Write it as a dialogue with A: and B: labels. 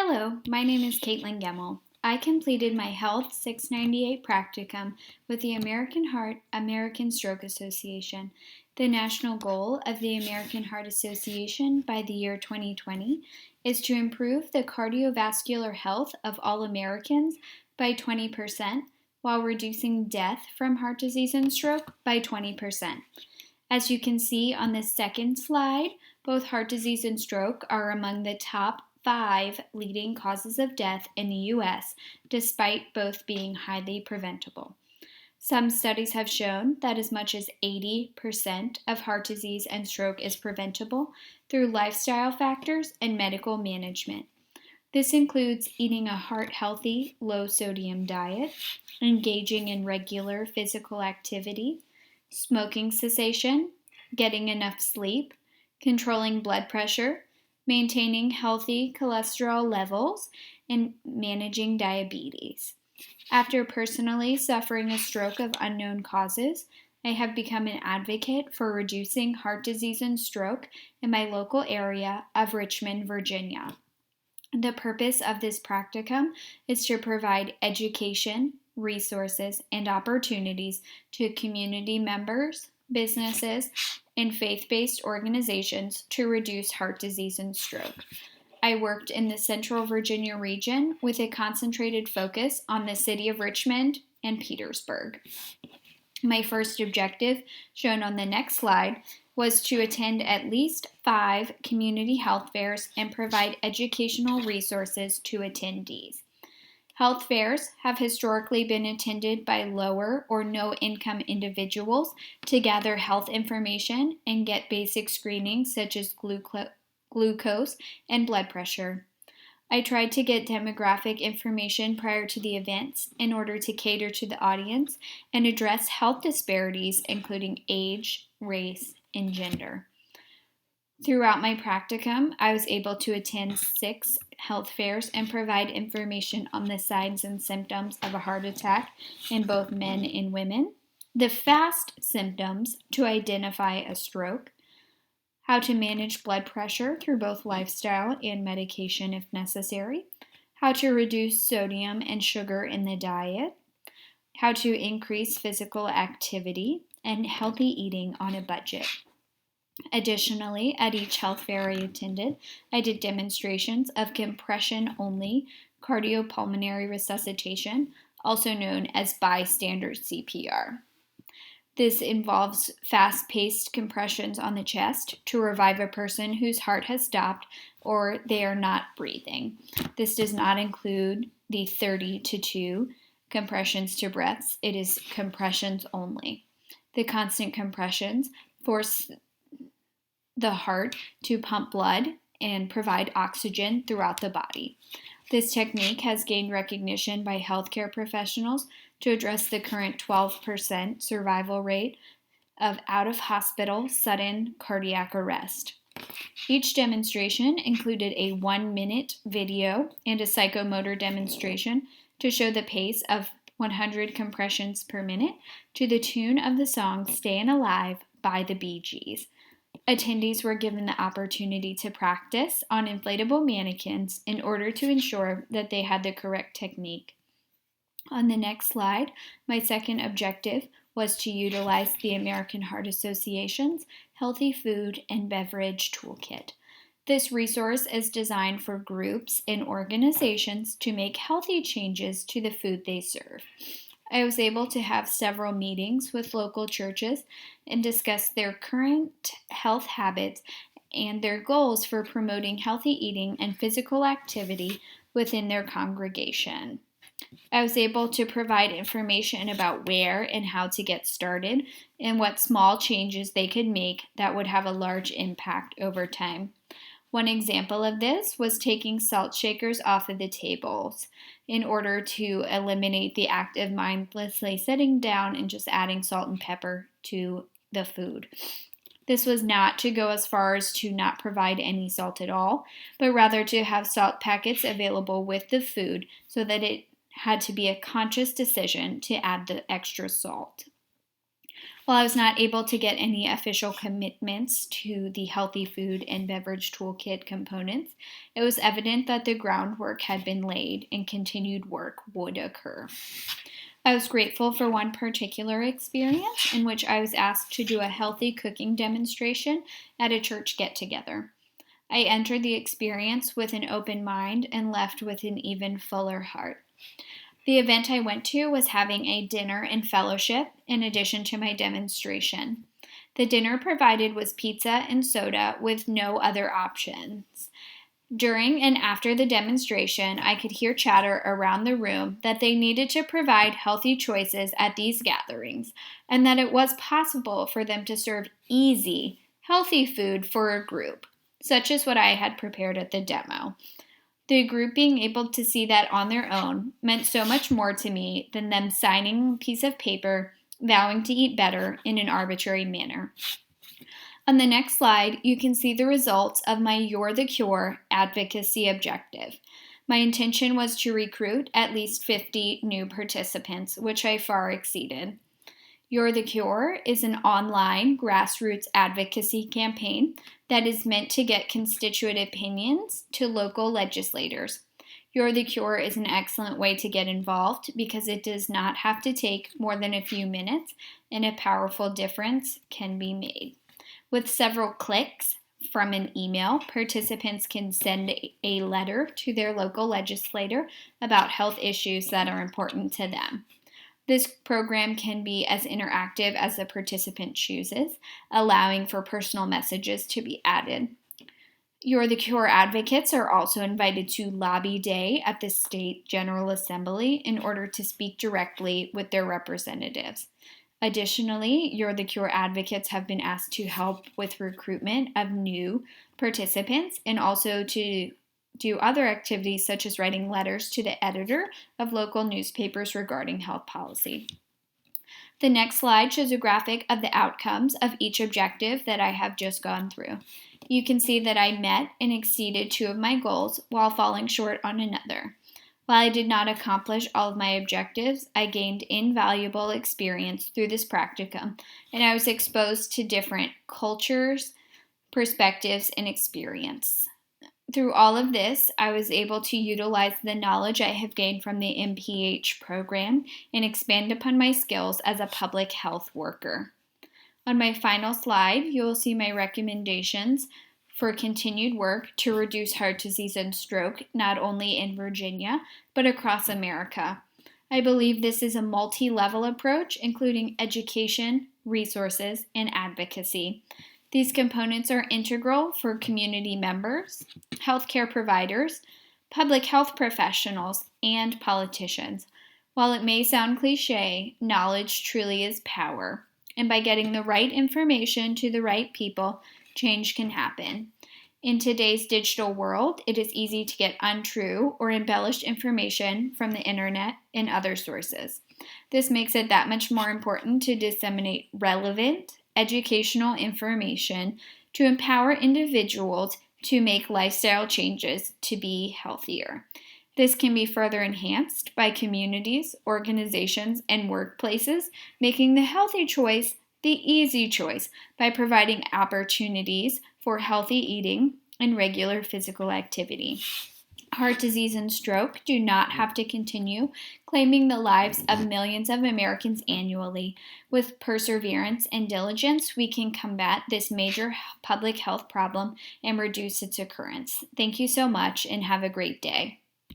A: Hello, my name is Caitlin Gemmel. I completed my Health 698 practicum with the American Heart American Stroke Association. The national goal of the American Heart Association by the year 2020 is to improve the cardiovascular health of all Americans by 20% while reducing death from heart disease and stroke by 20%. As you can see on the second slide, both heart disease and stroke are among the top 5 leading causes of death in the U.S., despite both being highly preventable. Some studies have shown that as much as 80% of heart disease and stroke is preventable through lifestyle factors and medical management. This includes eating a heart-healthy, low-sodium diet, engaging in regular physical activity, smoking cessation, getting enough sleep, controlling blood pressure, maintaining healthy cholesterol levels, and managing diabetes. After personally suffering a stroke of unknown causes, I have become an advocate for reducing heart disease and stroke in my local area of Richmond, Virginia. The purpose of this practicum is to provide education, resources, and opportunities to community members, businesses, and faith-based organizations to reduce heart disease and stroke. I worked in the Central Virginia region with a concentrated focus on the city of Richmond and Petersburg. My first objective, shown on the next slide, was to attend at least 5 community health fairs and provide educational resources to attendees. Health fairs have historically been attended by lower or no income individuals to gather health information and get basic screenings such as glucose and blood pressure. I tried to get demographic information prior to the events in order to cater to the audience and address health disparities including age, race, and gender. Throughout my practicum, I was able to attend 6 health fairs and provide information on the signs and symptoms of a heart attack in both men and women, the fast symptoms to identify a stroke, how to manage blood pressure through both lifestyle and medication if necessary, how to reduce sodium and sugar in the diet, how to increase physical activity, and healthy eating on a budget. Additionally, at each health fair I attended, I did demonstrations of compression-only cardiopulmonary resuscitation, also known as bystander CPR. This involves fast-paced compressions on the chest to revive a person whose heart has stopped or they are not breathing. This does not include the 30-2 compressions to breaths. It is compressions only. The constant compressions force the heart to pump blood and provide oxygen throughout the body. This technique has gained recognition by healthcare professionals to address the current 12% survival rate of out-of-hospital sudden cardiac arrest. Each demonstration included a 1-minute video and a psychomotor demonstration to show the pace of 100 compressions per minute to the tune of the song Stayin' Alive by the Bee Gees. Attendees were given the opportunity to practice on inflatable mannequins in order to ensure that they had the correct technique. On the next slide, my second objective was to utilize the American Heart Association's Healthy Food and Beverage Toolkit. This resource is designed for groups and organizations to make healthy changes to the food they serve. I was able to have several meetings with local churches and discuss their current health habits and their goals for promoting healthy eating and physical activity within their congregation. I was able to provide information about where and how to get started and what small changes they could make that would have a large impact over time. One example of this was taking salt shakers off of the tables in order to eliminate the act of mindlessly sitting down and just adding salt and pepper to the food. This was not to go as far as to not provide any salt at all, but rather to have salt packets available with the food so that it had to be a conscious decision to add the extra salt. While I was not able to get any official commitments to the healthy food and beverage toolkit components, it was evident that the groundwork had been laid and continued work would occur. I was grateful for one particular experience in which I was asked to do a healthy cooking demonstration at a church get-together. I entered the experience with an open mind and left with an even fuller heart. The event I went to was having a dinner and fellowship in addition to my demonstration. The dinner provided was pizza and soda with no other options. During and after the demonstration, I could hear chatter around the room that they needed to provide healthy choices at these gatherings and that it was possible for them to serve easy, healthy food for a group, such as what I had prepared at the demo. The group being able to see that on their own meant so much more to me than them signing a piece of paper vowing to eat better in an arbitrary manner. On the next slide, you can see the results of my You're the Cure advocacy objective. My intention was to recruit at least 50 new participants, which I far exceeded. You're the Cure is an online grassroots advocacy campaign that is meant to get constituent opinions to local legislators. You're the Cure is an excellent way to get involved because it does not have to take more than a few minutes and a powerful difference can be made. With several clicks from an email, participants can send a letter to their local legislator about health issues that are important to them. This program can be as interactive as the participant chooses, allowing for personal messages to be added. You're the Cure advocates are also invited to Lobby Day at the State General Assembly in order to speak directly with their representatives. Additionally, You're the Cure advocates have been asked to help with recruitment of new participants and also to do other activities such as writing letters to the editor of local newspapers regarding health policy. The next slide shows a graphic of the outcomes of each objective that I have just gone through. You can see that I met and exceeded two of my goals while falling short on another. While I did not accomplish all of my objectives, I gained invaluable experience through this practicum, and I was exposed to different cultures, perspectives, and experience. Through all of this, I was able to utilize the knowledge I have gained from the MPH program and expand upon my skills as a public health worker. On my final slide, you will see my recommendations for continued work to reduce heart disease and stroke, not only in Virginia, but across America. I believe this is a multi-level approach, including education, resources, and advocacy. These components are integral for community members, healthcare providers, public health professionals, and politicians. While it may sound cliche, knowledge truly is power, and by getting the right information to the right people, change can happen. In today's digital world, it is easy to get untrue or embellished information from the internet and other sources. This makes it that much more important to disseminate relevant, educational information to empower individuals to make lifestyle changes to be healthier. This can be further enhanced by communities, organizations, and workplaces making the healthy choice the easy choice by providing opportunities for healthy eating and regular physical activity. Heart disease and stroke do not have to continue claiming the lives of millions of Americans annually. With perseverance and diligence, we can combat this major public health problem and reduce its occurrence. Thank you so much and have a great day.